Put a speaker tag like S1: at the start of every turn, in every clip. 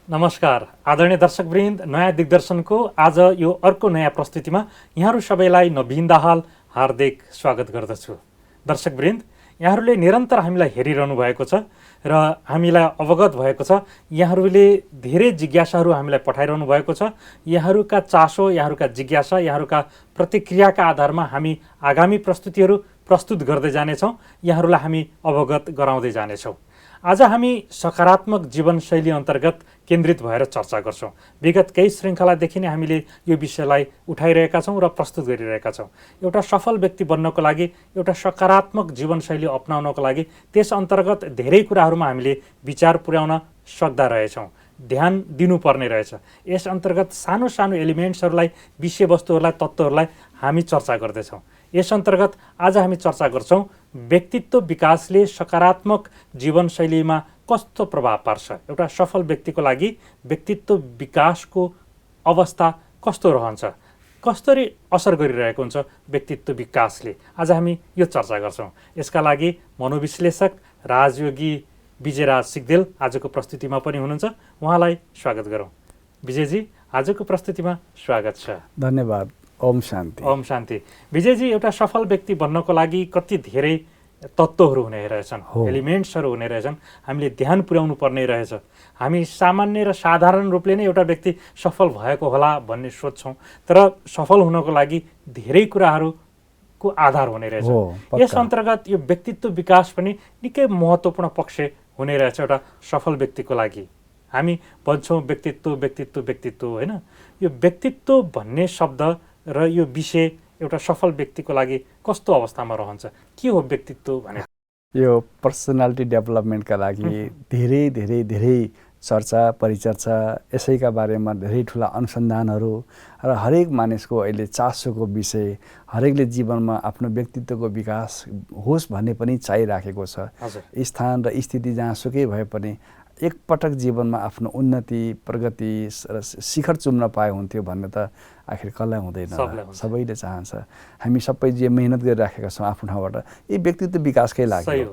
S1: नमस्कार आदरणीय दर्शकवृन्द, नयाँ दिग्दर्शनको आज यो अर्को नयाँ प्रस्तुतिमा यहाँहरू सबैलाई नवीन दाहाल हार्दिक स्वागत गर्दछु। दर्शकवृन्द, यहाँहरूले निरन्तर हामीलाई हेरिरहनु भएको छ र हामीलाई अवगत भएको छ। यहाँहरूले धेरै जिज्ञासाहरू हामीलाई पठाइरहनु भएको छ। यहाँहरूका चासो, यहाँहरूका जिज्ञासा, यहाँहरूका प्रतिक्रियाका आधारमा हामी आगामी प्रस्तुतिहरू प्रस्तुत गर्दै जानेछौँ, यहाँहरूलाई हामी अवगत गराउँदै जानेछौँ। आज हामी सकारात्मक जीवनशैली अन्तर्गत केन्द्रित भएर चर्चा गर्छौँ। विगत केही श्रृङ्खलादेखि नै हामीले यो विषयलाई उठाइरहेका छौँ र प्रस्तुत गरिरहेका छौँ। एउटा सफल व्यक्ति बन्नको लागि, एउटा सकारात्मक जीवनशैली अपनाउनको लागि त्यस अन्तर्गत धेरै कुराहरूमा हामीले विचार पुर्याउन सक्दा रहेछौँ, ध्यान दिनुपर्ने रहेछ। यस अन्तर्गत सानो सानो एलिमेन्ट्सहरूलाई, विषयवस्तुहरूलाई, तत्त्वहरूलाई हामी चर्चा गर्दैछौँ। यस अन्तर्गत आज हामी चर्चा गर्छौँ व्यक्तित्व विकासले सकारात्मक जीवनशैलीमा कस्तो प्रभाव पार्छ। एउटा सफल व्यक्तिको लागि व्यक्तित्व विकासको अवस्था कस्तो रहन्छ, कसरी असर गरिरहेको हुन्छ व्यक्तित्व विकासले। आज हामी यो चर्चा गर्छौँ। यसका लागि मनोविश्लेषक राजयोगी विजयराज सिग्देल आजको प्रस्तुतिमा पनि हुनुहुन्छ। उहाँलाई स्वागत गरौँ। विजयजी, आजको प्रस्तुतिमा स्वागत छ।
S2: धन्यवाद। ओम शान्ति।
S1: ओम शान्ति। विजयजी, एउटा सफल व्यक्ति बन्नको लागि कति धेरै तत्त्वहरू हुने रहेछन्, एलिमेन्ट्सहरू हुने रहेछन्, हामीले ध्यान पुर्याउनु पर्ने रहेछ। हामी सामान्य र साधारण रूपले नै एउटा व्यक्ति सफल भएको होला भन्ने सोच्छौँ, तर सफल हुनको लागि धेरै कुराहरूको आधार हुने रहेछ। यस अन्तर्गत यो व्यक्तित्व विकास पनि निकै महत्त्वपूर्ण पक्ष हुने रहेछ एउटा सफल व्यक्तिको लागि। हामी भन्छौँ व्यक्तित्व व्यक्तित्व व्यक्तित्व, होइन? यो व्यक्तित्व भन्ने शब्द र यो विषय एउटा सफल व्यक्तिको लागि कस्तो अवस्थामा रहन्छ? के हो व्यक्तित्व भने?
S2: यो पर्सनालिटी डेभलपमेन्टका लागि धेरै धेरै धेरै चर्चा परिचर्चा, यसैका बारेमा धेरै ठुला अनुसन्धानहरू र हरेक मानिसको अहिले चासोको विषय, हरेकले जीवनमा आफ्नो व्यक्तित्वको विकास होस् भन्ने पनि चाहिराखेको छ। स्थान र स्थिति जहाँसुकै भए पनि एकपटक जीवनमा आफ्नो उन्नति, प्रगति र शिखर चुम्न पाए हुन्थ्यो भन्ने त आखिर कसलाई हुँदैन, सबैले चाहन्छ। हामी सबै जे मेहनत गरिराखेका छौँ आफ्नो ठाउँबाट यी व्यक्तित्व विकासकै लागि।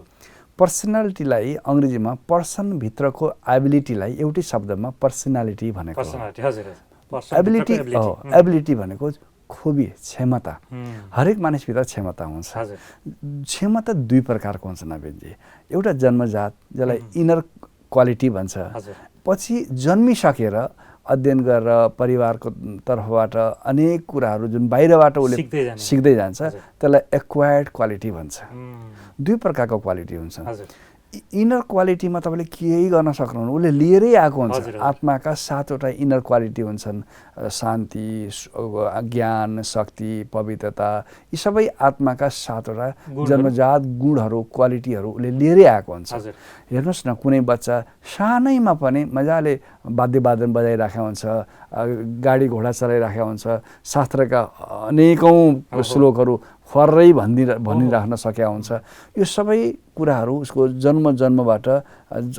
S2: पर्सनालिटीलाई अङ्ग्रेजीमा पर्सनभित्रको एबिलिटीलाई एउटै शब्दमा पर्सनालिटी भनेको हो। एबिलिटी भनेको खुबी, क्षमता। हरेक मानिसभित्र क्षमता हुन्छ। क्षमता दुई प्रकारको हुन्छ नवीनजी। एउटा जन्मजात, जसलाई इनर क्वालिटी भन्छ। पछि जन्मिसकेर अध्ययन गरेर परिवारको तर्फबाट अनेक कुराहरू जुन बाहिरबाट उसले सिक्दै जान्छ त्यसलाई एक्वायर्ड क्वालिटी भन्छ। दुई प्रकारको क्वालिटी हुन्छ। इनर क्वालिटीमा तपाईँले केही गर्न सक्नुहुन्न, उसले लिएरै आएको हुन्छ। आत्माका 7वटा इनर क्वालिटी हुन्छन्, शान्ति, ज्ञान, शक्ति, पवित्रता, यी सबै आत्माका 7वटा जन्मजात गुणहरू, क्वालिटीहरू उसले लिएरै आएको हुन्छ। हेर्नुहोस् न, कुनै बच्चा सानैमा पनि मजाले वाद्यवादन बजाइराखेको हुन्छ, गाडी घोडा चलाइराखेको हुन्छ, शास्त्रका अनेकौँ श्लोकहरू फर्रै भनिराख्न सकेका हुन्छ। यो सबै कुराहरू उसको जन्मबाट,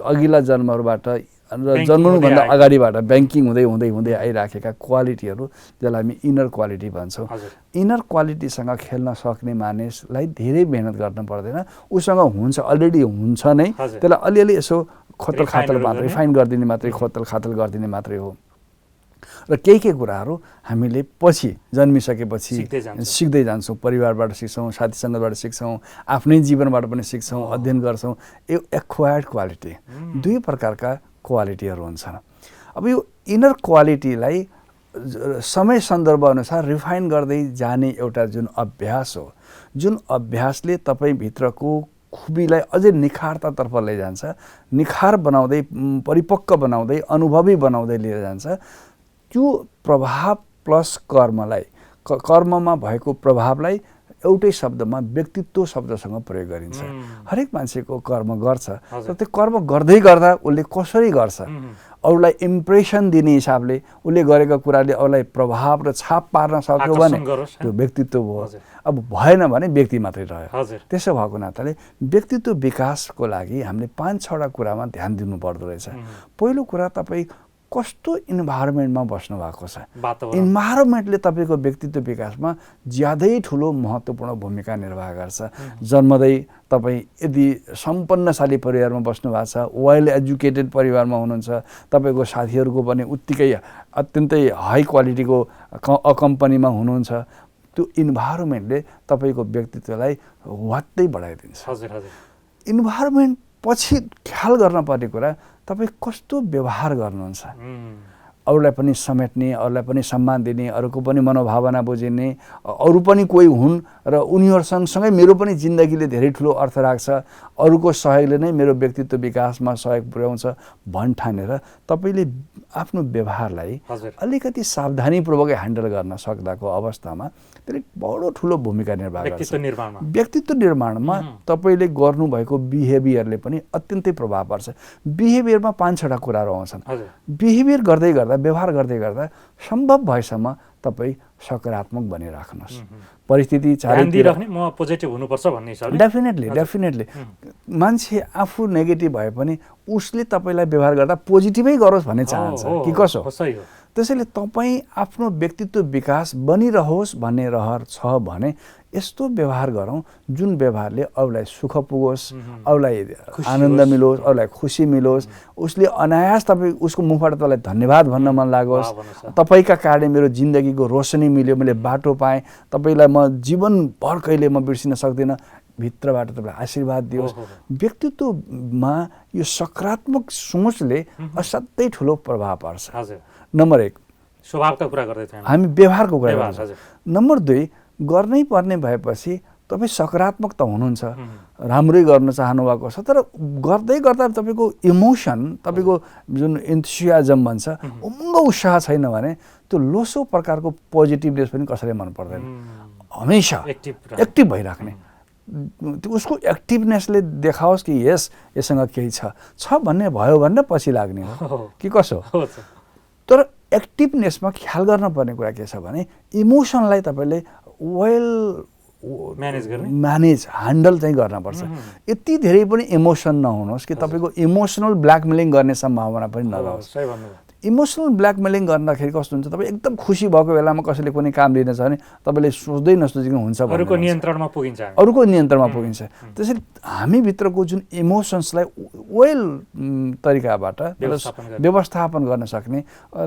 S2: अघिल्ला जन्महरूबाट र जन्मनुभन्दा अगाडिबाट ब्याङ्किङ हुँदै हुँदै हुँदै आइराखेका क्वालिटीहरू, जसलाई हामी इनर क्वालिटी भन्छौँ। इनर क्वालिटीसँग खेल्न सक्ने मानिसलाई धेरै मेहनत गर्नु पर्दैन, उसँग हुन्छ, अलरेडी हुन्छ नै। त्यसलाई अलिअलि यसो खोतल खातल मात्रै, रिफाइन गरिदिने मात्रै, खोतल खातल गरिदिने मात्रै हो। र केही कुराहरू हामीले पछि जन्मिसकेपछि सिक्दै जान्छौँ। परिवारबाट सिक्छौँ, साथी सङ्गतबाट सिक्छौँ, आफ्नै जीवनबाट पनि सिक्छौँ, अध्ययन गर्छौँ। यो एक्वायर्ड क्वालिटी, दुई प्रकारका क्वालिटीहरू हुन्छन्। अब यो इनर क्वालिटीलाई समय सन्दर्भ अनुसार रिफाइन गर्दै जाने एउटा जुन अभ्यास हो, जुन अभ्यासले तपाईँभित्रको खुबीलाई अझै निखारतातर्फ लैजान्छ, निखार बनाउँदै, परिपक्व बनाउँदै, अनुभवी बनाउँदै लिएर जान्छ। त्यो प्रभाव प्लस कर्मलाई, कर्ममा भएको प्रभावलाई एउटै शब्दमा व्यक्तित्व शब्दसँग प्रयोग गरिन्छ। हरेक मान्छेको कर्म गर्छ, तर त्यो कर्म गर्दै गर्दा उसले कसरी गर्छ, अरूलाई इम्प्रेसन दिने हिसाबले उसले गरेको कुराले अरूलाई प्रभाव र छाप पार्न सक्यो भने त्यो व्यक्तित्व हो। अब भएन भने व्यक्ति मात्रै रह्यो। त्यसो भएको नाताले व्यक्तित्व विकासको लागि हामीले 5-6वटा कुरामा ध्यान दिनुपर्दो रहेछ। पहिलो कुरा, तपाईँ कस्तो इन्भाइरोमेन्टमा बस्नु भएको छ।
S1: वातावरण
S2: इन्भाइरोमेन्टले तपाईँको व्यक्तित्व विकासमा ज्यादै ठुलो महत्त्वपूर्ण भूमिका निर्वाह गर्छ। जन्मदै तपाईँ यदि सम्पन्नशाली परिवारमा बस्नु भएको छ, वेल एजुकेटेड परिवारमा हुनुहुन्छ, तपाईँको साथीहरूको पनि उत्तिकै अत्यन्तै हाई क्वालिटीको कम्पनीमा हुनुहुन्छ, त्यो इन्भाइरोमेन्टले तपाईँको व्यक्तित्वलाई वात्तै बढाइदिन्छ।
S1: हजुर हजुर।
S2: इन्भाइरोमेन्ट पछि ख्याल गर्नुपर्ने कुरा तपाईँ कस्तो व्यवहार गर्नुहुन्छ, अरूलाई पनि समेट्ने, अरूलाई पनि सम्मान दिने, अरूको पनि मनोभावना बुझिने, अरू पनि कोही हुन् र उनीहरूसँगसँगै मेरो पनि जिन्दगीले धेरै ठुलो अर्थ राख्छ, अरूको सहयोगले नै मेरो व्यक्तित्व विकासमा सहयोग पुर्याउँछ भन्ठानेर तपाईँले आफ्नो व्यवहारलाई अलिकति सावधानीपूर्वक ह्यान्डल गर्न सक्दाको अवस्थामा त्यसले बडो ठुलो भूमिका निर्वाह गर्छ। व्यक्तित्व निर्माणमा तपाईँले गर्नुभएको बिहेभियरले पनि अत्यन्तै प्रभाव पर्छ। बिहेभियरमा 5-6 कुराहरू आउँछन्। बिहेभियर गर्दै गर्दा, व्यवहार गर्दै गर्दा सम्भव भएसम्म तपाईँ सकारात्मक बनिराख्नुहोस्। परिस्थिति
S1: चारैतिर म पोजिटिभ हुनुपर्छ भन्ने हिसाबले
S2: डेफिनेटली मान्छे आफू नेगेटिभ भए पनि उसले तपाईँलाई व्यवहार गर्दा पोजिटिभै गरोस् भन्ने चाहन्छ कि कसो। त्यसैले तपाईँ आफ्नो व्यक्तित्व विकास बनिरहोस् भन्ने रहर छ भने यस्तो व्यवहार गरौँ जुन व्यवहारले अरूलाई सुख पुगोस्, अरूलाई आनन्द मिलोस्, अरूलाई खुसी मिलोस्, उसले अनायास तपाईँ उसको मुखबाट तपाईँलाई धन्यवाद भन्न मन लागोस्, तपाईँका कारणले मेरो जिन्दगीको रोशनी मिल्यो, मैले बाटो पाएँ, तपाईँलाई म जीवनभर कहिले म बिर्सिन सक्दिनँ, भित्रबाट तपाईँलाई आशीर्वाद दियोस्। व्यक्तित्वमा यो सकारात्मक सोचले असाध्यै ठुलो प्रभाव पर्छ। नम्बर 1
S1: स्वभावका कुरा गर्दै थियौँ
S2: हामी, व्यवहारको कुरा गर्छौँ। नम्बर 2 गर्नै पर्ने भएपछि तपाईँ सकारात्मक त हुनुहुन्छ, राम्रै गर्न चाहनु भएको छ, तर गर्दै गर्दा तपाईँको इमोसन, तपाईँको जुन इन्थुसियाजम भन्छ, उमङ्ग उत्साह छैन भने त्यो लोसो प्रकारको पोजिटिभनेस पनि कसैलाई मन पर्दैन। हमेसा एक्टिभ भइराख्ने, उसको एक्टिभनेसले देखाओस् कि यस यससँग केही छ भन्ने भयो भने पछि लाग्ने हो कि कसो। तर एक्टिभनेसमा ख्याल गर्नुपर्ने कुरा के छ भने इमोसनलाई तपाईँले वेल म्यानेज ह्यान्डल चाहिँ गर्नुपर्छ। यति धेरै पनि इमोसन नहुनुहोस् कि तपाईँको इमोसनल ब्ल्याकमेलिङ गर्ने सम्भावना पनि नरहोस्। इमोसनल ब्ल्याकमेलिङ गर्दाखेरि कस्तो हुन्छ, तपाईँ एकदम खुसी भएको बेलामा कसैले कुनै काम दिनेछ भने तपाईँले सोच्दै नसोचिकन हुन्छ,
S1: अरूको नियन्त्रणमा
S2: पुगिन्छ। त्यसैले हामीभित्रको जुन इमोसन्सलाई वेल तरिकाबाट व्यवस्थापन गर्न सक्ने,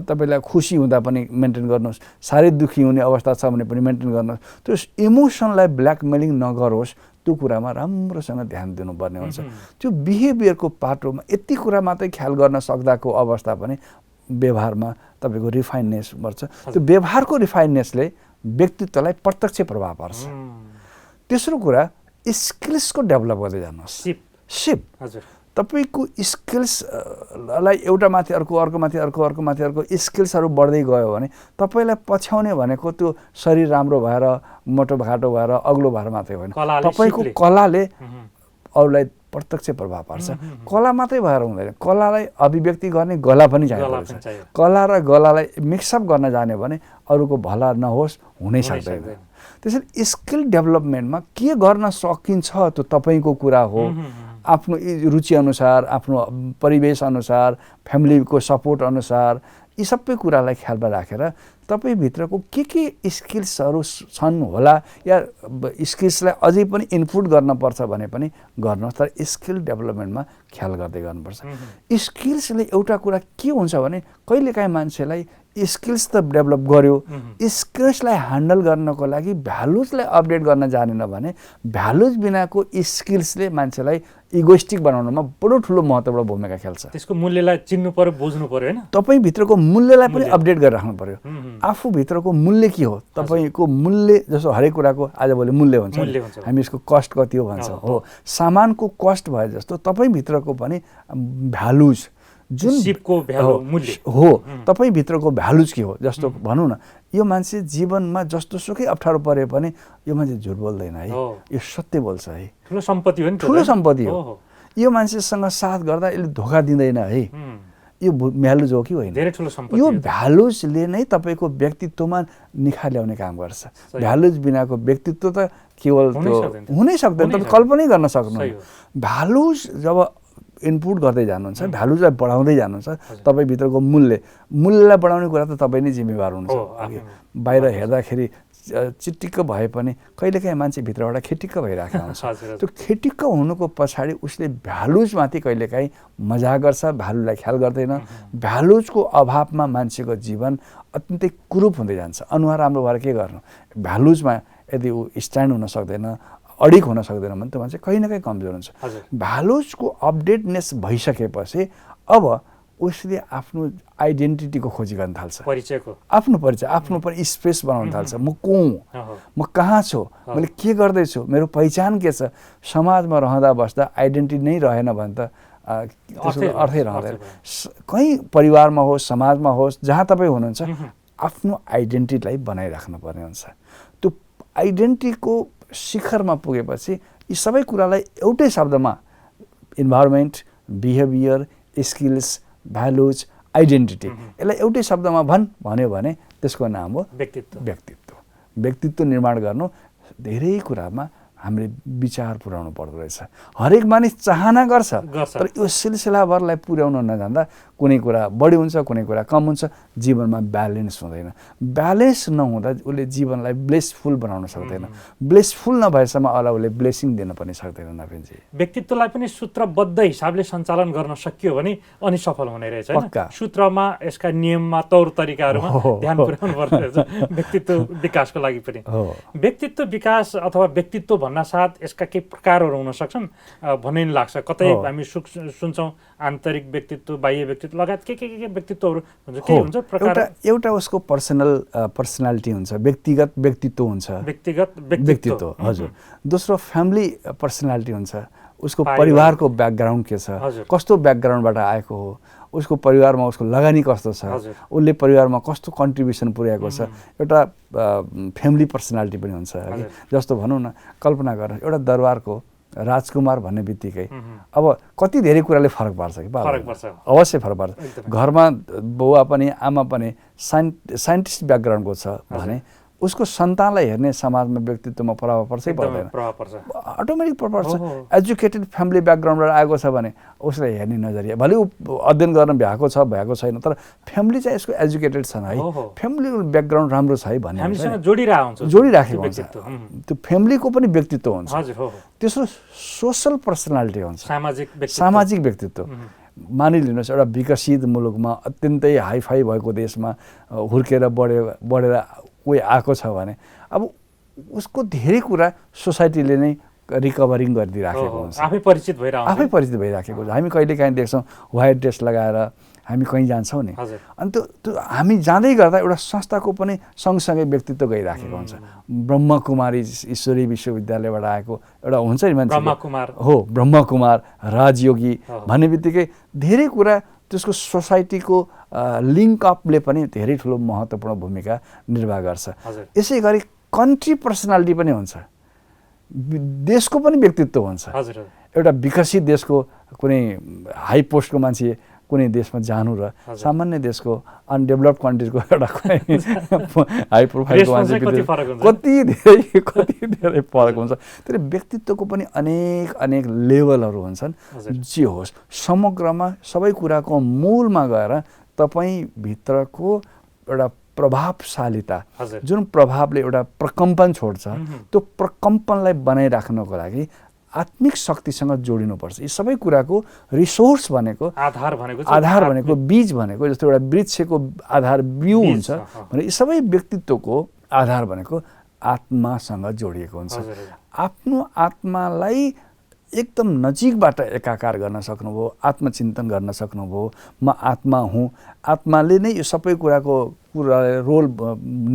S2: तपाईँलाई खुसी हुँदा पनि मेन्टेन गर्नुहोस्, साह्रै दुःखी हुने अवस्था छ भने पनि मेन्टेन गर्नुहोस्, त्यो इमोसनलाई ब्ल्याकमेलिङ नगरोस्, त्यो कुरामा राम्रोसँग ध्यान दिनुपर्ने हुन्छ। त्यो बिहेभियरको पाटोमा यति कुरा मात्रै ख्याल गर्न सक्दाको अवस्था पनि व्यवहारमा तपाईँको रिफाइननेस पर्छ। त्यो व्यवहारको रिफाइननेसले व्यक्तित्वलाई प्रत्यक्ष प्रभाव पर्छ। तेस्रो कुरा स्किल्सको डेभलप गर्दै जानुहोस्। सिप तपाईँको स्किल्सलाई एउटा माथि अर्को, अर्को माथि अर्को, अर्को माथि अर्को स्किल्सहरू बढ्दै गयो भने तपाईँलाई पछ्याउने भनेको त्यो शरीर राम्रो भएर, मोटो घाटो भएर, अग्लो भएर मात्रै होइन, तपाईँको कलाले अरूलाई प्रत्यक्ष प्रभाव पार्छ। कला मात्रै भएर हुँदैन, कलालाई अभिव्यक्ति गर्ने गला पनि चाहिन्छ। कला र गलालाई मिक्सअप गर्न जाने भने अरूको भला नहोस्, हुनै सक्दैन। त्यसैले स्किल डेभलपमेन्टमा के गर्न सकिन्छ त्यो तपाईँको कुरा हो। आफ्नो रुचि अनुसार, आफ्नो परिवेश अनुसार, फ्यामिलीको सपोर्ट अनुसार यी सबै कुरालाई ख्यालमा राखेर तपाईँभित्रको के स्किल्सहरू छन् होला या स्किल्सलाई अझै पनि इनपुट गर्नुपर्छ भने पनि गर्नुहोस्, तर स्किल डेभलपमेन्टमा ख्याल गर्दै गर्नुपर्छ। स्किल्सले एउटा कुरा के हुन्छ भने कहिलेकाहीँ मान्छेलाई स्किल्स त डेभलप गर्यो, स्किल्सलाई ह्यान्डल गर्नको लागि भ्यालुजलाई अपडेट गर्न जानेन भने भ्यालुज बिनाको स्किल्सले मान्छेलाई इगोइस्टिक बनाउनमा बडो ठुलो महत्त्वपूर्ण भूमिका खेल्छ।
S1: त्यसको मूल्यलाई चिन्नु पर्यो, बुझ्नु पर्यो होइन।
S2: तपाईँभित्रको मूल्यलाई पनि अपडेट गरेर राख्नु पर्यो। आफूभित्रको मूल्य के हो, तपाईँको मूल्य जस्तो हरेक कुराको आजभोलि मूल्य हुन्छ, हामी यसको कस्ट कति हो भन्छौँ हो। सामानको कस्ट भए जस्तो तपाईँभित्रको पनि भ्यालुज जुन हो, तपाईँभित्रको भ्यालुज के हो, जस्तो भनौँ न यो मान्छे जीवनमा जस्तो सुकै अप्ठ्यारो परे पनि यो मान्छे झुट बोल्दैन है, यो सत्य बोल्छ है,
S1: ठुलो सम्पत्ति हो।
S2: यो मान्छेसँग साथ गर्दा यसले धोका दिँदैन है, यो भ्यालुज हो कि होइन। यो भ्यालुजले नै तपाईँको व्यक्तित्वमा निखार ल्याउने काम गर्छ। भ्यालुज बिनाको व्यक्तित्व त केवल हुनै सक्दैन, तपाईँ कल्पनै गर्न सक्नुहुन्न। भ्यालुज जब इनपुट गर्दै जानुहुन्छ, भ्यालुजलाई बढाउँदै जानुहुन्छ, तपाईँभित्रको मूल्यलाई बढाउने कुरा त तपाईँ नै जिम्मेवार हुनुहुन्छ। बाहिर हेर्दाखेरि चिटिक्क भए पनि कहिलेकाहीँ मान्छे भित्रबाट खेटिक्क भइरहेको हुन्छ। त्यो खेटिक्क हुनुको पछाडि उसले भ्यालुजमाथि कहिलेकाहीँ मजाक गर्छ, भ्यालुलाई ख्याल गर्दैन। भ्यालुजको अभावमा मान्छेको जीवन अत्यन्तै कुरूप हुँदै जान्छ। अनुहार राम्रो भएर के गर्नु? भ्यालुजमा यदि ऊ स्ट्यान्ड हुन सक्दैन, अडिक हुन सक्दैन भने त्यो मान्छे कहीँ न कहीँ कमजोर हुन्छ। भ्यालुजको अपडेटनेस भइसकेपछि अब उसले आफ्नो आइडेन्टिटीको खोजी गर्न थाल्छ, आफ्नो परिचय, आफ्नो पनि स्पेस बनाउन थाल्छ। म को हुँ, म कहाँ छु, मैले के गर्दैछु, मेरो पहिचान के छ। समाजमा रहँदा बस्दा आइडेन्टिटी नै रहेन भने त त्यसको अर्थै रहँदैन। कहीँ परिवारमा होस्, समाजमा होस्, जहाँ तपाईँ हुनुहुन्छ, आफ्नो आइडेन्टिटीलाई बनाइराख्नु पर्ने हुन्छ। त्यो आइडेन्टिटीको शिखरमा पुगेपछि यी सबै कुरालाई एउटै शब्दमा environment, behaviour, skills, values, identity, यसलाई एउटै शब्दमा भन्यो भने त्यसको नाम हो व्यक्तित्व निर्माण गर्नु धेरै कुरामा हामीले विचार पुर्याउनु पर्दो रहेछ। हरेक मानिस चाहना गर्छ, तर यो सिलसिलाभरलाई पुर्याउन नजान्दा कुनै कुरा बढी हुन्छ, कुनै कुरा कम हुन्छ, जीवनमा ब्यालेन्स हुँदैन। ब्यालेन्स नहुँदा उसले जीवनलाई ब्लेसफुल बनाउन सक्दैन। ब्लेसफुल नभएसम्म अरूलाई उसले ब्लेसिङ दिन पनि सक्दैन। नवीनजी,
S1: व्यक्तित्वलाई पनि सूत्रबद्ध हिसाबले सञ्चालन गर्न सकियो भने अनि सफल हुने रहेछ। सूत्रमा, यसका नियममा, तौर तरिकाहरूमा ध्यान पुर्याउनु पर्ने रहेछ व्यक्तित्व विकासको लागि पनि। व्यक्तित्व विकास अथवा व्यक्तित्व भन्नासाथ यसका केही प्रकारहरू हुन सक्छन् भन्ने लाग्छ। कतै हामी सुन्छौँ आन्तरिक व्यक्तित्व, बाह्य व्यक्तित्व लगायत के व्यक्तित्वहरू हुन्छ, के हुन्छ प्रकार?
S2: एउटा उसको पर्सनालिटी हुन्छ, व्यक्तिगत व्यक्तित्व हुन्छ, व्यक्तित्व हजुर। दोस्रो फ्यामिली पर्सनालिटी हुन्छ, उसको परिवारको ब्याकग्राउन्ड के छ, कस्तो ब्याकग्राउन्डबाट आएको हो, उसको परिवारमा उसको लगानी कस्तो छ, उसले परिवारमा कस्तो कन्ट्रिब्युसन पुर्याएको छ, एउटा फ्यामिली पर्सनालिटी पनि हुन्छ। जस्तो भनौँ न, कल्पना गर्नु एउटा दरबारको राजकुमार भन्ने बित्तिकै अब कति धेरै कुराले फरक पार्छ कि अवश्य फरक पार्छ। घरमा बुवा पनि आमा पनि साइन्टिस्ट ब्याकग्राउन्डको छ भने उसको सन्तानलाई हेर्ने समाजमा व्यक्तित्वमा प्रभाव पर्छै पर्दैन? अटोमेटिक प्रभाव पर्छ। एजुकेटेड फ्यामिली ब्याकग्राउन्डबाट आएको छ भने उसलाई हेर्ने नजरिया, भले ऊ अध्ययन गर्न भएको छैन, तर फ्यामिली चाहिँ यसको एजुकेटेड छन् है, फ्यामिली ब्याकग्राउन्ड राम्रो छ है भन्ने जोडिराखेको हुन्छ। त्यो फ्यामिलीको पनि व्यक्तित्व हुन्छ। तेस्रो सोसल पर्सनालिटी हुन्छ, सामाजिक व्यक्तित्व। मानिलिनुहोस् एउटा विकसित मुलुकमा अत्यन्तै हाइफाई भएको देशमा हुर्केर बढेर कोही आएको छ भने अब उसको धेरै कुरा सोसाइटीले नै रिकभरिङ गरिदिइराखेको हुन्छ, आफै परिचित भइराखेको हुन्छ। हामी कहिलेकाहीँ देख्छौँ व्हाइट ड्रेस लगाएर हामी कहीँ जान्छौँ नि, अनि त्यो हामी जाँदै गर्दा एउटा संस्थाको पनि सँगसँगै व्यक्तित्व गइराखेको हुन्छ। ब्रह्मकुमारी ईश्वरी विश्वविद्यालयबाट आएको एउटा हुन्छ नि मान्छे, ब्रह्मकुमार राजयोगी भन्ने बित्तिकै धेरै कुरा त्यसको सोसाइटीको लिङ्कअपले पनि धेरै ठुलो महत्त्वपूर्ण भूमिका निर्वाह गर्छ। यसै गरी कन्ट्री पर्सनालिटी पनि हुन्छ, देशको पनि व्यक्तित्व हुन्छ। एउटा विकसित देशको कुनै हाई पोस्टको मान्छे कुनै देशमा जानु र सामान्य देशको अनडेभलप्ड कन्ट्रीको एउटा कुनै हाई प्रोफाइलको मान्छे कति धेरै फरक हुन्छ। त्यसले व्यक्तित्वको पनि अनेक लेभलहरू हुन्छन्। जे होस्, समग्रमा सबै कुराको मूलमा गएर तपाईँभित्रको एउटा प्रभावशालीता, जुन प्रभावले एउटा प्रकम्पन छोड्छ, त्यो प्रकम्पनलाई बनाइराख्नको लागि आत्मिक शक्तिसँग जोडिनुपर्छ। यी सबै कुराको रिसोर्स भनेको, आधार भनेको, बीज भनेको, जस्तो एउटा वृक्षको आधार बिउ हुन्छ भने यी सबै व्यक्तित्वको आधार भनेको आत्मासँग जोडिएको हुन्छ। आफ्नो आत्मालाई एकदम नजिकबाट एकाकार गर्न सक्नुभयो, आत्मचिन्तन गर्न सक्नुभयो। म आत्मा हुँ, आत्माले नै यो सबै कुराको रोल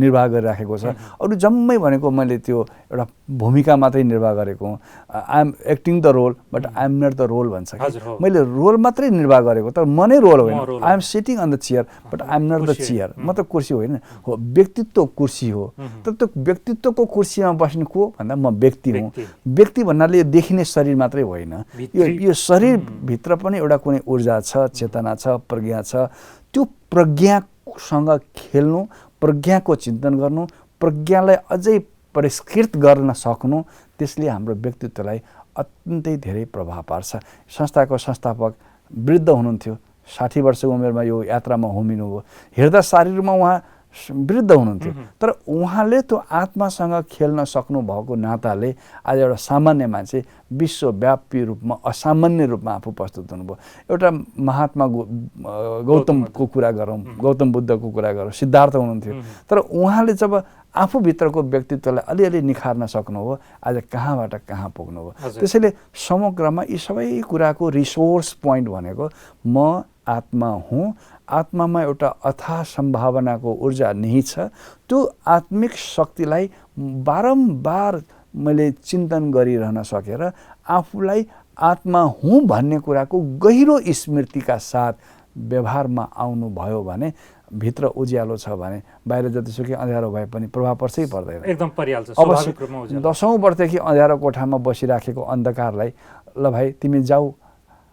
S2: निर्वाह गरिराखेको छ। अरू जम्मै भनेको मैले त्यो एउटा भूमिका मात्रै निर्वाह गरेको हुँ। I am acting the role but I am not the role भन्छ कि, मैले रोल मात्रै निर्वाह गरेको, तर म नै रोल होइन। I am sitting on the chair but I am not the chair, म त कुर्सी होइन हो। व्यक्तित्व कुर्सी हो, तर त्यो व्यक्तित्वको कुर्सीमा बस्ने को भन्दा म व्यक्ति हुँ। व्यक्ति भन्नाले देखिने शरीर मात्रै होइन, यो शरीरभित्र पनि एउटा कुनै ऊर्जा छ, चेतना छ, प्रज्ञा छ। त्यो प्रज्ञासँग खेल्नु, प्रज्ञाको चिन्तन गर्नु, प्रज्ञालाई अझै परिष्कृत गर्न सक्नु, त्यसले हाम्रो व्यक्तित्वलाई अत्यन्तै धेरै प्रभाव पार्छ। संस्थाको संस्थापक वृद्ध हुनुहुन्थ्यो, 60 वर्षको उमेरमा यो यात्रामा होमिनुभयो। हेर्दा शारीरमा उहाँ वृद्ध हुनुहुन्थ्यो, तर उहाँले त्यो आत्मासँग खेल्न सक्नुभएको नाताले आज एउटा सामान्य मान्छे विश्वव्यापी रूपमा असामान्य रूपमा आफू प्रस्तुत हुनुभयो। एउटा महात्मा गौतमको कुरा गरौँ, गौतम बुद्धको कुरा गरौँ, सिद्धार्थ हुनुहुन्थ्यो, तर उहाँले जब आफूभित्रको व्यक्तित्वलाई अलिअलि निखार्न सक्नुभयो, आज कहाँबाट कहाँ पुग्नुभयो। त्यसैले समग्रमा यी सबै कुराको रिसोर्स पोइन्ट भनेको म आत्मा हुँ, आत्मामा एउटा अथाह सम्भावनाको ऊर्जा निहित छ। त्यो आत्मिक शक्तिलाई बारम्बार मैले चिन्तन गरिरहन सकेर आफूलाई आत्मा हुँ भन्ने कुराको गहिरो स्मृतिका साथ व्यवहारमा आउनुभयो भने भित्र उज्यालो छ भने बाहिर जतिसुकै अँध्यारो भए पनि प्रभाव पर्छै पर्दैन,
S1: एकदम परिहाल्छ। स्वाभाविक रूपमा उज्यालो। 10औं
S2: वर्षदेखि अँध्यारो कोठामा बसिराखेको अन्धकारलाई ल भाइ तिमी जाऊ,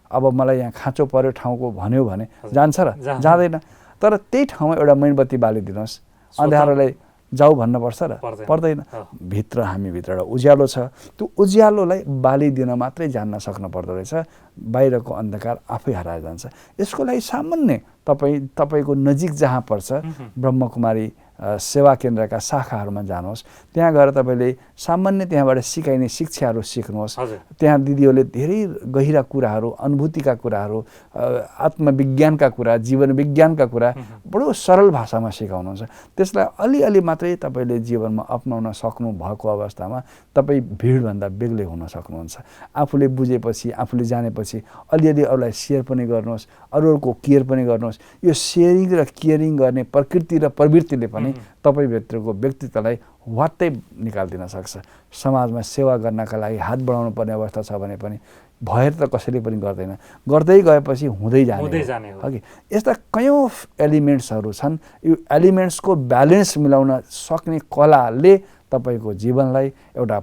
S2: अब मलाई यहाँ खाँचो पर्यो ठाउँको भन्यो भने जान्छ र जाँदैन। तर त्यही ठाउँमा एउटा मेणबत्ती बालिदिनुहोस्, अँध्यारोलाई जाऊ भन्नुपर्छ र पर्दैन। भित्र हामीभित्र एउटा उज्यालो छ, त्यो उज्यालोलाई बालिदिन मात्रै जान्न सक्नु पर्दो रहेछ, बाहिरको अन्धकार आफै हराएर जान्छ। यसको लागि सामान्य तपाईँको नजिक जहाँ पर्छ ब्रह्मकुमारी सेवा केन्द्रका शाखाहरूमा जानुहोस्, त्यहाँ गएर तपाईँले सामान्य त्यहाँबाट सिकाइने शिक्षाहरू सिक्नुहोस्। त्यहाँ दिदीहरूले धेरै गहिरा कुराहरू, अनुभूतिका कुराहरू, आत्मविज्ञानका कुरा, जीवन विज्ञानका कुरा बडो सरल भाषामा सिकाउनुहुन्छ। त्यसलाई अलिअलि मात्रै तपाईँले जीवनमा अपनाउन सक्नु भएको अवस्थामा तपाईँ भिडभन्दा बेग्लै हुन सक्नुहुन्छ। आफूले बुझेपछि, आफूले जानेपछि अलिअलि अरूलाई सेयर पनि गर्नुहोस्, अरूहरूको केयर पनि गर्नुहोस्। यो सेयरिङ र केयरिङ गर्ने प्रकृति र प्रवृत्तिले पनि तपाईँभित्रको व्यक्तित्वलाई वात्तै निकालिदिन सक्छ। समाजमा सेवा गर्नका लागि हात बढाउनु पर्ने अवस्था छ भने पनि भएर त कसैले पनि गर्दैन, गर्दै गएपछि हुँदै जाने हो कि। यस्ता कयौँ एलिमेन्ट्सहरू छन्। यो एलिमेन्ट्सको ब्यालेन्स मिलाउन सक्ने कलाले तपाईँको जीवनलाई एउटा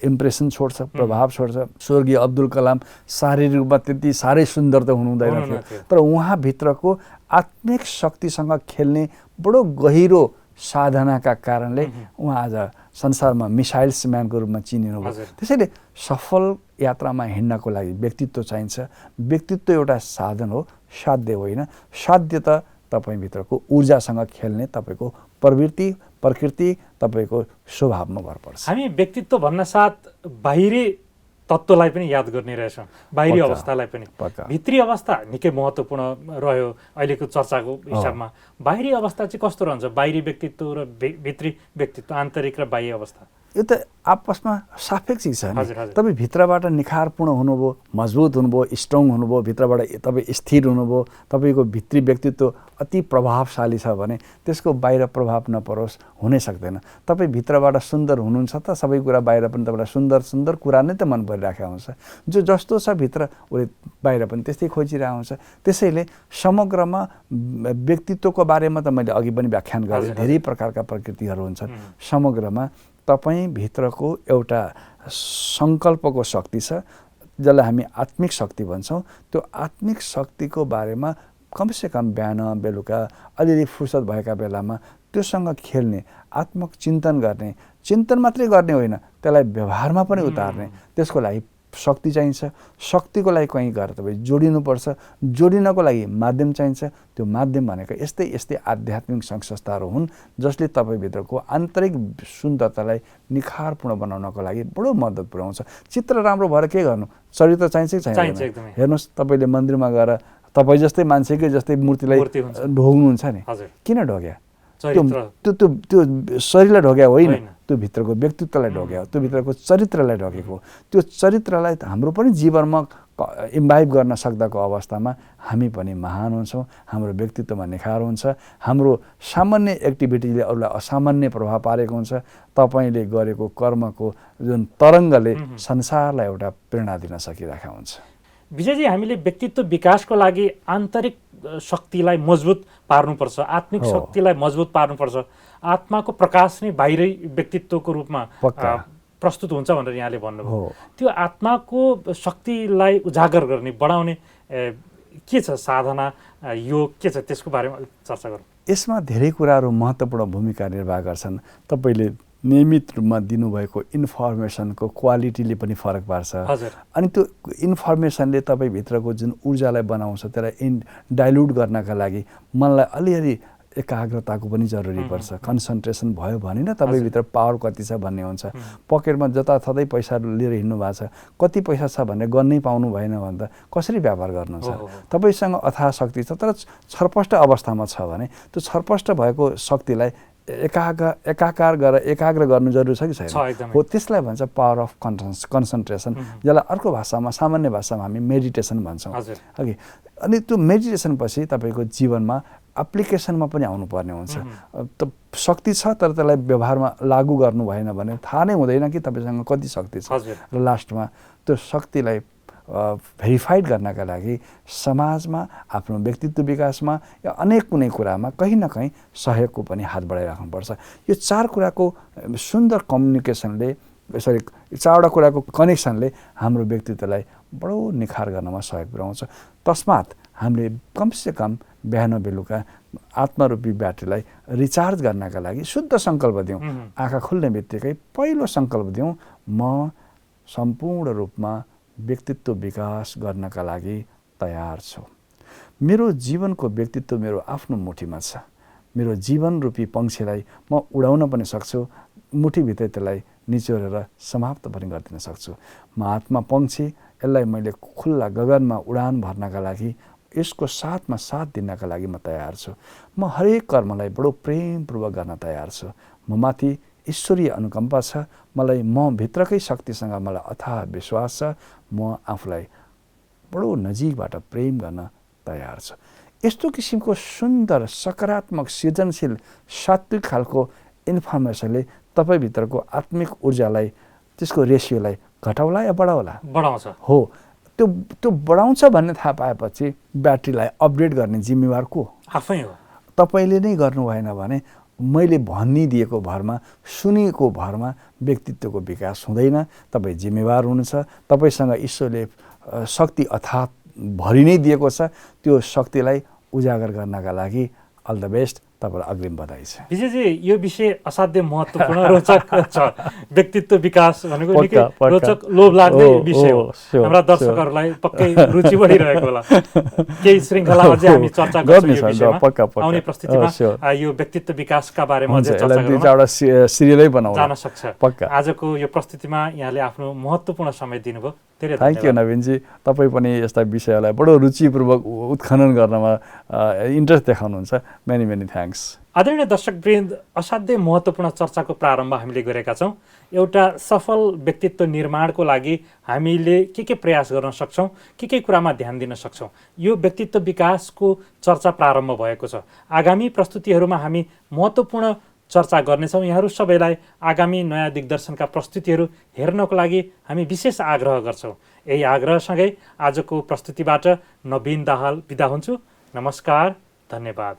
S2: इम्प्रेसन छोड्छ, प्रभाव छोड्छ। स्वर्गीय अब्दुल कलाम शारीरिक रूपमा त्यति साह्रै सुन्दर त हुनुहुँदैन थियो, तर उहाँभित्रको आत्मिक शक्तिसँग खेल्ने बडो गहिरो साधनाका कारणले उहाँ आज संसारमा मिसाइल्स म्यानको रूपमा चिनिनुभयो। त्यसैले सफल यात्रामा हिँड्नको लागि व्यक्तित्व चाहिन्छ। व्यक्तित्व एउटा साधन हो, साध्य होइन। साध्य त तपाईँभित्रको ऊर्जासँग खेल्ने तपाईँको प्रवृत्ति, प्रकृति, तपाईँको स्वभावमा भर पर्छ।
S1: हामी व्यक्तित्व भन्न साथ बाहिरी तत्त्वलाई पनि याद गर्ने रहेछौँ, बाहिरी अवस्थालाई पनि। भित्री अवस्था निकै महत्त्वपूर्ण रह्यो अहिलेको चर्चाको हिसाबमा। बाहिरी अवस्था चाहिँ कस्तो रहन्छ? बाहिरी व्यक्तित्व र भित्री व्यक्तित्व, आन्तरिक र बाह्य अवस्था,
S2: यो त आपसमा सापेक्षिक छ नि। तपाईँ भित्रबाट निखारपूर्ण हुनुभयो, मजबुत हुनुभयो, स्ट्रङ हुनुभयो, भित्रबाट तपाईँ स्थिर हुनुभयो, तपाईँको भित्री व्यक्तित्व अति प्रभावशाली छ भने त्यसको बाहिर प्रभाव नपरोस्, हुनै सक्दैन। तपाईँ भित्रबाट सुन्दर हुनुहुन्छ त सबै कुरा बाहिर पनि तपाईँलाई सुन्दर सुन्दर कुरा नै त मन परिरहेको हुन्छ। जो जस्तो छ भित्र उसले बाहिर पनि त्यस्तै खोजिरहेको हुन्छ। त्यसैले समग्रमा व्यक्तित्वको बारेमा त मैले अघि पनि व्याख्यान गरेँ, धेरै प्रकारका प्रकृतिहरू हुन्छन्। समग्रमा तपाईँभित्रको एउटा सङ्कल्पको शक्ति छ, जसलाई हामी आत्मिक शक्ति भन्छौँ। त्यो आत्मिक शक्तिको बारेमा कमसेकम बिहान बेलुका अलिअलि फुर्सद भएका बेलामा त्योसँग खेल्ने, आत्मक चिन्तन गर्ने, चिन्तन मात्रै गर्ने होइन, त्यसलाई व्यवहारमा पनि उतार्ने, त्यसको लागि शक्ति चाहिन्छ। शक्तिको लागि कहीँ गएर तपाईँ जोडिनुपर्छ। जोडिनको लागि माध्यम चाहिन्छ। त्यो माध्यम भनेको यस्तै यस्तै आध्यात्मिक सङ्घ संस्थाहरू हुन् जसले तपाईँभित्रको आन्तरिक सुन्दरतालाई निखारपूर्ण बनाउनको लागि बडो मद्दत पुर्याउँछ। चित्र राम्रो भएर के गर्नु, चरित्र चाहिन्छ कि चाहिँदैन? हेर्नुहोस्, तपाईँले मन्दिरमा गएर तपाईँ जस्तै मान्छेकै जस्तै मूर्तिलाई ढोग्नुहुन्छ नि, किन ढोग्या? त्यो शरीरलाई ढोग्या होइन, त्यो भित्रको व्यक्तित्वलाई ढोग्या हो, त्यो भित्रको चरित्रलाई ढोगेको। त्यो चरित्रलाई हाम्रो पनि जीवनमा इम्बाइब गर्न सक्दाको अवस्थामा हामी पनि महान हुन्छौँ, हाम्रो व्यक्तित्वमा निखार हुन्छ, हाम्रो सामान्य एक्टिभिटीले अरूलाई असामान्य प्रभाव पारेको हुन्छ। तपाईँले गरेको कर्मको जुन तरङ्गले संसारलाई एउटा प्रेरणा दिन सकिरहेका हुन्छ।
S1: विजयजी, हामीले व्यक्तित्व विकासको लागि आन्तरिक शक्तिलाई मजबुत पार्नुपर्छ, आत्मिक शक्तिलाई मजबुत पार्नुपर्छ। आत्माको प्रकाश नै बाहिरै व्यक्तित्वको रूपमा प्रस्तुत हुन्छ भनेर यहाँले भन्नुभयो। त्यो आत्माको शक्तिलाई उजागर गर्ने, बढाउने के छ साधना, योग के छ, त्यसको बारेमा चर्चा गरौँ।
S2: यसमा धेरै कुराहरू महत्त्वपूर्ण भूमिका निर्वाह गर्छन्। तपाईँले नियमित रूपमा दिनुभएको इन्फर्मेसनको क्वालिटीले पनि फरक पार्छ। अनि त्यो इन्फर्मेसनले तपाईँभित्रको जुन ऊर्जालाई बनाउँछ त्यसलाई डाइल्युट गर्नका लागि मनलाई अलिअलि एकाग्रताको पनि जरुरी पर्छ। कन्सन्ट्रेसन भयो भने न तपाईँभित्र पावर कति छ भन्ने हुन्छ। पकेटमा जताततै पैसा लिएर हिँड्नु भएको छ, कति पैसा छ भनेर गर्नै पाउनु भएन भने त कसरी व्यापार गर्नु छ? तपाईँसँग अथाह शक्ति छ तर छरपष्ट अवस्थामा छ भने त्यो छरपष्ट भएको शक्तिलाई एकाकार गरेर एकाग्र गर्नु जरुरी छ कि छैन? हो, त्यसलाई भन्छ पावर अफ कन्सन्ट्रेसन, जसलाई अर्को भाषामा सामान्य भाषामा हामी मेडिटेसन भन्छौँ। अघि अनि त्यो मेडिटेसन पछि तपाईँको जीवनमा एप्लिकेसनमा पनि आउनुपर्ने हुन्छ। त शक्ति छ तर त्यसलाई व्यवहारमा लागू गर्नु भएन भने थाहा नै हुँदैन कि तपाईँसँग कति शक्ति छ। र लास्टमा त्यो शक्तिलाई भेरिफाइड गर्नका लागि समाजमा, आफ्नो व्यक्तित्व विकासमा या अनेक कुनै कुरामा कहीँ न कहीँ सहयोगको पनि हात बढाइराख्नुपर्छ। यो चार कुराको सुन्दर कम्युनिकेसनले चारवटा कुराको कनेक्सनले हाम्रो व्यक्तित्वलाई बडो निखार गर्नमा सहयोग पुर्याउँछ। तस्मात् हामीले कमसेकम बिहान बेलुका आत्मरूपी ब्याट्रीलाई रिचार्ज गर्नका लागि शुद्ध सङ्कल्प दिउँ। आँखा खुल्ने बित्तिकै पहिलो सङ्कल्प दिउँ, म सम्पूर्ण रूपमा व्यक्तित्व विकास गर्नका लागि तयार छु। मेरो जीवनको व्यक्तित्व मेरो आफ्नो मुठीमा छ। मेरो जीवन रूपी पंक्षीलाई म उडाउन पनि सक्छु, मुठीभित्रै त्यसलाई निचोरेर समाप्त पनि गरिदिन सक्छु। म आत्मा पंक्षी, यसलाई मैले खुल्ला गगनमा उडान भर्नका लागि, यसको साथमा साथ दिनका लागि म तयार छु। म हरेक कर्मलाई बडो प्रेमपूर्वक गर्न तयार छु। म माथि ईश्वरीय अनुकम्पा छ। मलाई म भित्रकै शक्तिसँग मलाई अथाह विश्वास छ। म आफूलाई बडो नजिकबाट प्रेम गर्न तयार छु। यस्तो किसिमको सुन्दर सकारात्मक सृजनशील सात्विक खालको इन्फर्मेसनले तपाईँभित्रको आत्मिक ऊर्जालाई, त्यसको रेसियोलाई घटाउला या बढाउला?
S1: बढाउँछ।
S2: हो, त्यो बढाउँछ भन्ने थाहा पाएपछि ब्याट्रीलाई अपग्रेड गर्ने जिम्मेवार को?
S1: आफै हो।
S2: तपाईँले नै गर्नु भएन भने मैले भनिदिएको भरमा, सुनेको भरमा व्यक्तित्वको विकास हुँदैन। तपाईँ जिम्मेवार हुनुहुन्छ। तपाईँसँग ईश्वरले शक्ति अर्थात् भरि नै दिएको छ। त्यो शक्तिलाई उजागर गर्नका लागि अल द बेस्ट, तपाईँलाई अग्रिम बधाई छ।
S1: विजयजी, यो विषय असाध्यै महत्त्वपूर्ण रोचक छ। व्यक्तित्व विकास भनेको निकै रोचक लोभ लाग्ने विषय हो। हाम्रा दर्शकहरूलाई पक्कै रुचि बढिरहेको होला। केही श्रृङ्खला अझै हामी चर्चा गर्छौँ यो विषयमा। आउने प्रस्तुतिमा यो व्यक्तित्व विकासका बारेमा अझै चर्चा गरौँ,
S2: सिरियलै बनाउन
S1: जान सक्छ। आजको यो प्रस्तुतिमा यहाँले आफ्नो महत्त्वपूर्ण समय दिनुभयो।
S2: Thank you Naveenji. तपाईँ पनि यस्ता विषयहरूलाई बडो रुचिपूर्वक उत्खनन गर्नमा इन्ट्रेस्ट देखाउनुहुन्छ। Many many thanks.
S1: आदरणीय दर्शकवृन्द, असाध्यै महत्त्वपूर्ण चर्चाको प्रारम्भ हामीले गरेका छौँ। एउटा सफल व्यक्तित्व निर्माणको लागि हामीले के प्रयास गर्न सक्छौँ, के कुरामा ध्यान दिन सक्छौँ, यो व्यक्तित्व विकासको चर्चा प्रारम्भ भएको छ। आगामी प्रस्तुतिहरूमा हामी महत्त्वपूर्ण चर्चा गर्नेछौँ। यहाँहरू सबैलाई आगामी नयाँ दिग्दर्शनका प्रस्तुतिहरू हेर्नको लागि हामी विशेष आग्रह गर्छौँ। यही आग्रहसँगै आजको प्रस्तुतिबाट नवीन दाहाल बिदा हुन्छु। नमस्कार, धन्यवाद।